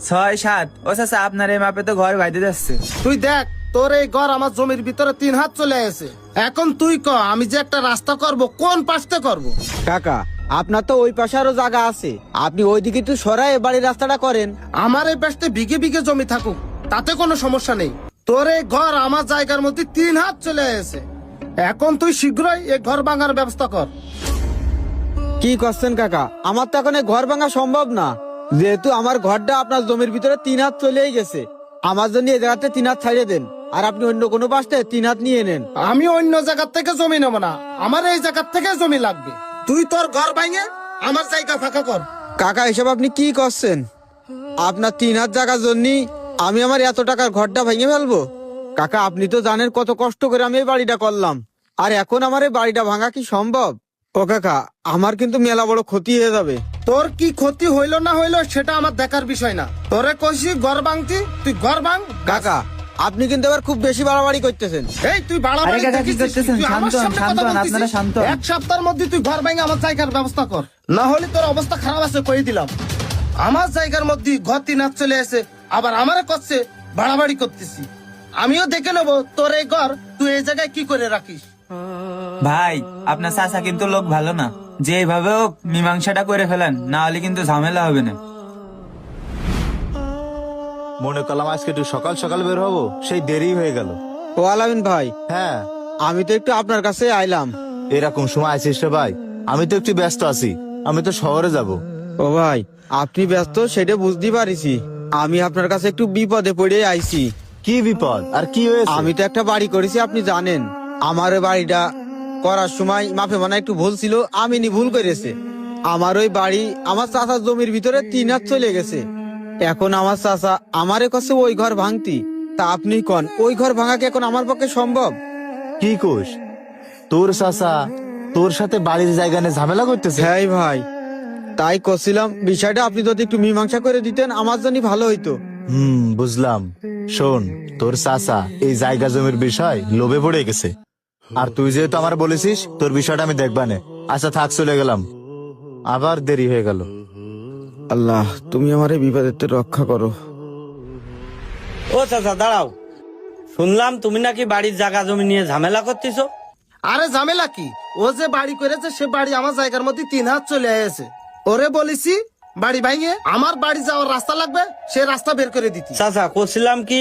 6-7। ও চাচা আপনার এই মাপে তো ঘর বাইতে যাচ্ছে। তুই দেখ, তোর এই ঘর আমার জমির ভিতরে 3 হাত চলে আসে। এখন তুই ক, আমি যে একটা রাস্তা করব, কোন পাশতে করব? কাকা, আপনার তো ওই পাশে আরো জায়গা আছে, আপনি ওইদিকে একটু সরাই বাড়ির রাস্তাটা করেন। আমার এই পাশে বিঘে বিঘে জমি থাকুক, তাতে কোনো সমস্যা নেই। তোর এই ঘর আমার জায়গার মধ্যে 3 হাত চলে আসে। এখন তুই শীঘ্রই এই ঘর ভাঙার ব্যবস্থা কর। কি করছেন কাকা? আমার তো এখন এই ঘর ভাঙা সম্ভব না, যেহেতু আমার ঘরটা আপনার জমির ভিতরে 3 হাত চলেই গেছে। আমার জন্য এই জায়গাতে 3 হাত ছাড়িয়ে দেন, আর আপনি অন্য কোনো পাশে 3 হাত নিয়ে নেন। আমি অন্য জায়গার থেকে জমি নেব না, আমার এই জায়গার থেকে জমি লাগবে। তুই তোর ঘর ভাঙে আমার জায়গা ফাঁকা কর। কাকা, এসব আপনি কি করছেন? আপনার 3 হাত জায়গার জন্য আমি আমার এত টাকার ঘরটা ভেঙে ফেলবো? কাকা, আপনি তো জানেন কত কষ্ট করে আমি এই বাড়িটা করলাম, আর এখন আমার এই বাড়িটা ভাঙা কি সম্ভব? ও কাকা, আমার কিন্তু মেলা বড় ক্ষতি হয়ে যাবে। তোর কি ক্ষতি হইলো না হইলো সেটা আমার দেখার বিষয় না। তোরে কইছি ঘর ভাঙতি, তুই ঘর ভাঙ। কাকা, আপনি কিন্তু এবার খুব বেশি বাড়াবাড়ি করতেছেন। এই তুই বাড়াবাড়ি আরে কাকা, কি দেখিস? করতেছেন? তুই আমার শান্ত হন, সামনে শান্ত কথা হন, বলতেছিস? আপনারা শান্ত হন। 1 সপ্তাহের মধ্যে তুই ঘর ভাঙে আমার জায়গার ব্যবস্থা কর, না হলে তোর অবস্থা খারাপ আছে কই দিলাম। আমার জায়গার মধ্যে ঘর 3 হাত চলে আসে, আবার আমারে করছে বাড়াবাড়ি করতেছি। আমিও দেখে নেবো তোর এই ঘর তুই এই জায়গায় কি করে রাখিস। ভাই, আপনার চাচা কিন্তু লোক ভালো না, যে এইভাবে হোক মীমাংসাটা করে ফেলেন, না হলে কিন্তু ঝামেলা হবে না। মনে করলাম আজকে একটু সকাল সকাল বের হবো, সেই দেরি হয়ে গেল। ও আলামিন ভাই, হ্যাঁ, আমি তো একটু আপনার কাছে আইলাম। এরকম সময় আছিস রে ভাই? আমি তো একটু ব্যস্ত আছি, আমি তো শহরে যাব। ও ভাই, আপনি ব্যস্ত সেটা বুঝতে পারিছি, আমি আপনার কাছে একটু বিপদে পড়ে আইছি। কি বিপদ আর কি হয়েছে? আমি তো একটা বাড়ি করেছি, আপনি জানেন। আমার ওই বাড়িটা করার সময় মাফে মানা একটু ভুল ছিল, আমি ভুল করেছে। আমার ওই বাড়ি আমার চাচার জমির ভিতরে 3 হাত চলে গেছে। এখন আমার চাচা আমারে কাছে ওই ঘর ভাঙতি। তা আপনি কোন, ওই ঘর ভাঙা কি এখন আমার পক্ষে সম্ভব? কি কোষ? তোর চাচা তোর সাথে বাড়ির জায়গা নিয়ে ঝামেলা করতেছে? হ্যাঁ ভাই, তাই করছিলাম, বিষয়টা আপনি যদি একটু মীমাংসা করে দিতেন আমার জন্য ভালো হইতো। বুঝলাম। শোন, তোর চাচা এই জায়গা জমির বিষয় লোভে পড়ে গেছে, আর তুই যেহেতু আমার বলেছিস তোর বিষয়টা আমি দেখবানে। আচ্ছা থাক, চলে গেলাম, আবার দেরি হয়ে গেল। আল্লাহ, তুমি আমার এই বিপদের থেকে রক্ষা করো। ও চাচা দাঁড়াও, শুনলাম তুমি নাকি বাড়ির জায়গা জমি নিয়ে ঝামেলা করতেছো। আরে ঝামেলা কি? ও যে বাড়ি করেছে সে বাড়ি আমার জায়গার মধ্যে 3 হাত চলে আসে। ওরে বলেছি বাড়ি ভাঙে আমার বাড়ি যাওয়ার রাস্তা লাগবে, সে রাস্তা বের করে দিতি। চাচা করছিলাম কি,